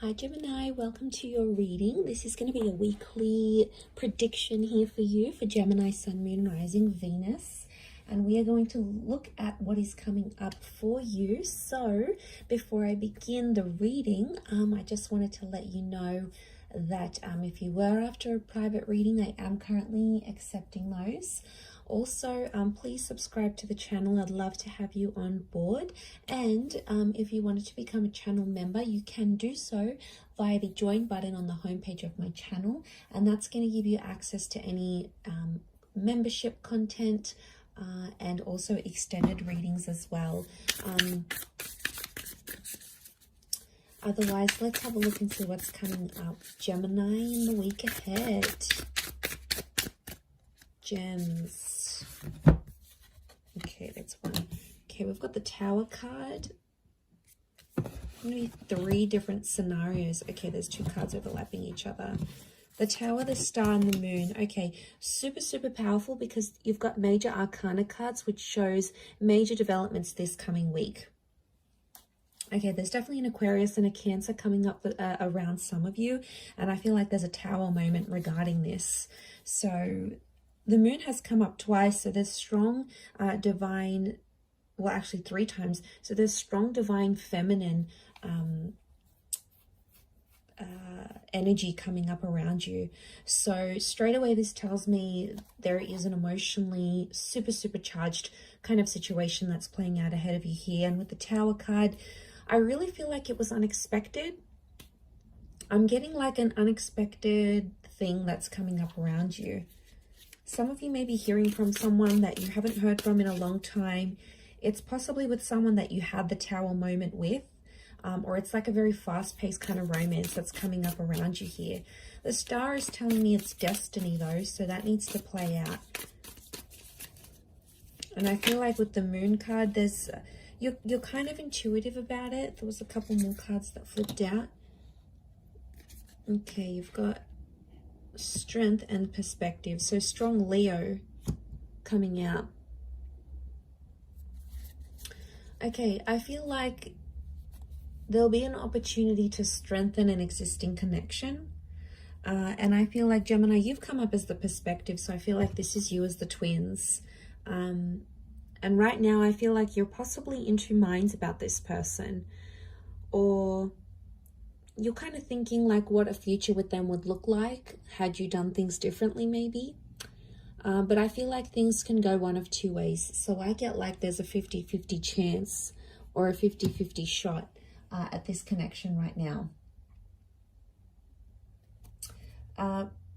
Hi Gemini, welcome to your reading. This is going to be a weekly prediction here for you for Gemini, Sun, Moon, Rising, Venus. And we are going to look at what is coming up for you. So before I begin the reading, I just wanted to let you know that if you were after a private reading, I am currently accepting those. Also, please subscribe to the channel. I'd love to have you on board. And if you wanted to become a channel member, you can do so via the join button on the homepage of my channel. And that's going to give you access to any membership content and also extended readings as well. Otherwise, let's have a look and see what's coming up. Gemini in the week ahead. Gems. Okay, that's one. Okay, we've got the Tower card. Maybe three different scenarios. Okay, there's two cards overlapping each other. The Tower, the Star, and the Moon. Okay, super powerful because you've got major arcana cards, which shows major developments this coming week. Okay, there's definitely an Aquarius and a Cancer coming up around some of you. And I feel like there's a Tower moment regarding this. So the Moon has come up twice. So there's strong divine, well, actually three times. So there's strong divine feminine energy coming up around you. So straight away, this tells me there is an emotionally super charged kind of situation that's playing out ahead of you here. And with the Tower card, I really feel like it was unexpected. I'm getting like an unexpected thing that's coming up around you. Some of you may be hearing from someone that you haven't heard from in a long time. It's possibly with someone that you had the Tower moment with, or it's like a very fast-paced kind of romance that's coming up around you here. The Star is telling me it's destiny though, so that needs to play out. And I feel like with the Moon card, there's you're kind of intuitive about it. There was a couple more cards that flipped out. Okay, you've got Strength and Perspective. So strong Leo coming out. Okay, I feel like there'll be an opportunity to strengthen an existing connection. And I feel like, Gemini, you've come up as the Perspective. So I feel like this is you as the twins. And right now, I feel like you're possibly in two minds about this person. Or you're kind of thinking like what a future with them would look like had you done things differently maybe. But I feel like things can go one of two ways. So I get like there's a 50-50 chance or a 50-50 shot at this connection right now.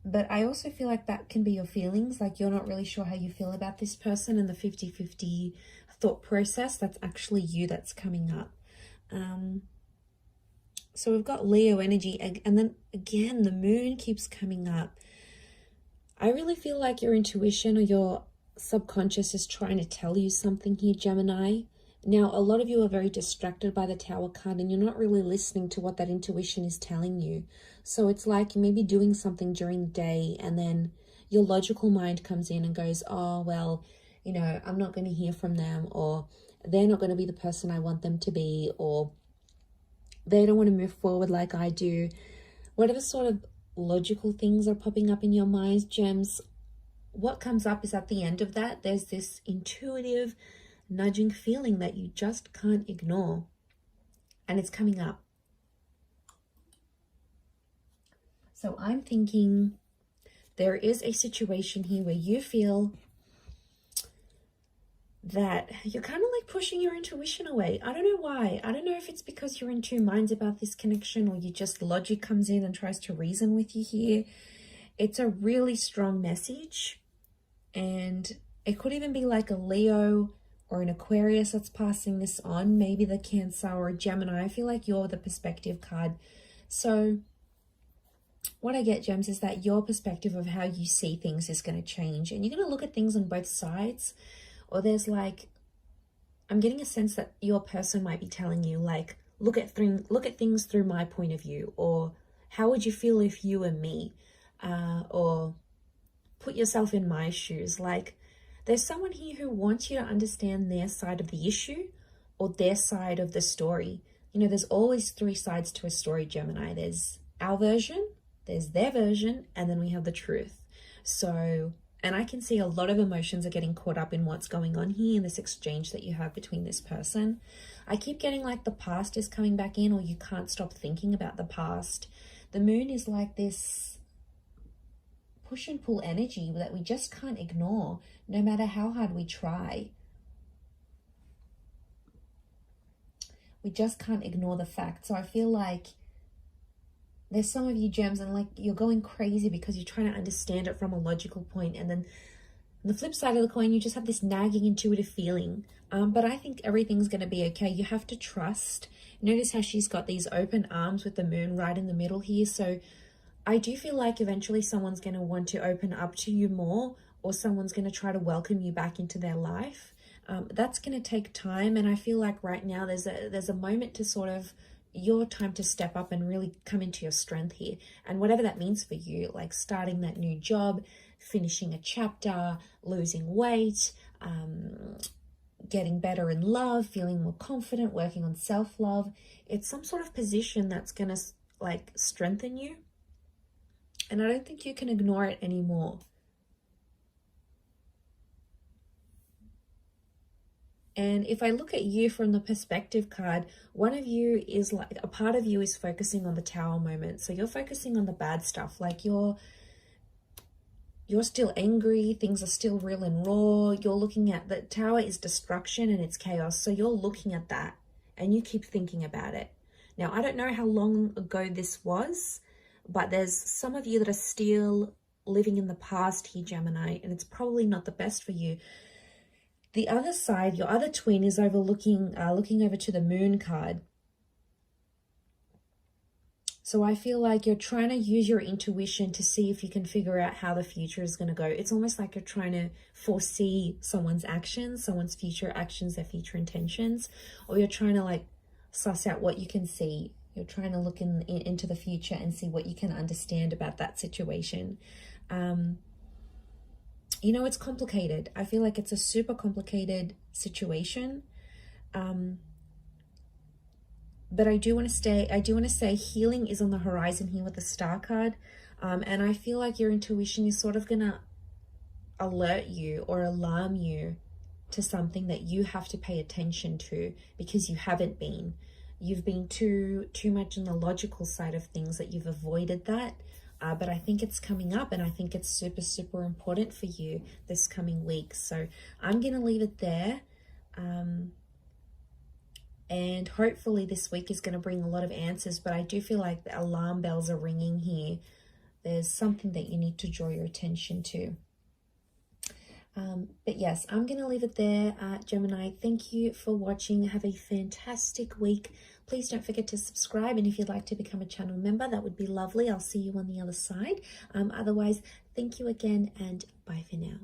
But I also feel like that can be your feelings. Like you're not really sure how you feel about this person, and the 50-50 thought process, that's actually you that's coming up. So we've got Leo energy, and then again, the Moon keeps coming up. I really feel like your intuition or your subconscious is trying to tell you something here, Gemini. Now, a lot of you are very distracted by the Tower card, and you're not really listening to what that intuition is telling you. So it's like you may be doing something during the day, and then your logical mind comes in and goes, oh, well, you know, I'm not going to hear from them, or they're not going to be the person I want them to be, or they don't want to move forward like I do. Whatever sort of logical things are popping up in your minds, Gems, what comes up is at the end of that, there's this intuitive nudging feeling that you just can't ignore. And it's coming up. So I'm thinking there is a situation here where you feel that you're kind of like pushing your intuition away. I don't know why. I don't know if it's because you're in two minds about this connection, or you just logic comes in and tries to reason with you here. It's a really strong message, and it could even be like a Leo or an Aquarius that's passing this on, maybe the Cancer or a Gemini. I feel like you're the Perspective card. So what I get, Gems, is that your perspective of how you see things is going to change, and you're going to look at things on both sides. Or there's like, I'm getting a sense that your person might be telling you like, look at things through my point of view, or how would you feel if you were me, or put yourself in my shoes. Like there's someone here who wants you to understand their side of the issue or their side of the story. you know, there's always three sides to a story, Gemini. There's our version, there's their version, and then we have the truth. So, and I can see a lot of emotions are getting caught up in what's going on here in this exchange that you have between this person. I keep getting like the past is coming back in, or you can't stop thinking about the past. The moon is like this push and pull energy that we just can't ignore, no matter how hard we try. We just can't ignore the fact. So I feel like there's some of you gems and like you're going crazy because you're trying to understand it from a logical point, and then on the flip side of the coin you just have this nagging intuitive feeling. But I think everything's going to be okay. You have to trust. Notice how she's got these open arms with the moon right in the middle here. So I do feel like eventually someone's going to want to open up to you more, or someone's going to try to welcome you back into their life. That's going to take time, and I feel like right now there's a moment to sort of your time to step up and really come into your strength here. And whatever that means for you, like starting that new job, finishing a chapter, losing weight, getting better in love, feeling more confident, working on self-love. It's some sort of position that's going to like strengthen you. And I don't think you can ignore it anymore. And if I look at you from the perspective card, one of you is like, a part of you is focusing on the Tower moment. So you're focusing on the bad stuff. Like you're still angry. Things are still real and raw. You're looking at the Tower is destruction and it's chaos. So you're looking at that and you keep thinking about it. Now, I don't know how long ago this was, but there's some of you that are still living in the past here, Gemini, and it's probably not the best for you. The other side, your other twin, is looking over to the Moon card. So I feel like you're trying to use your intuition to see if you can figure out how the future is going to go. It's almost like you're trying to foresee someone's actions, someone's future actions, their future intentions, or you're trying to like suss out what you can see. You're trying to look into the future and see what you can understand about that situation. You know, it's complicated. I feel like it's a super complicated situation. But I do want to say healing is on the horizon here with the Star card. And I feel like your intuition is sort of going to alert you or alarm you to something that you have to pay attention to, because you haven't been. You've been too much in the logical side of things, that you've avoided that. But I think it's coming up, and I think it's super, super important for you this coming week. So I'm going to leave it there. And hopefully this week is going to bring a lot of answers, but I do feel like the alarm bells are ringing here. There's something that you need to draw your attention to. But yes, I'm going to leave it there, Gemini. Thank you for watching. Have a fantastic week. Please don't forget to subscribe, and if you'd like to become a channel member, that would be lovely. I'll see you on the other side. Otherwise, thank you again, and bye for now.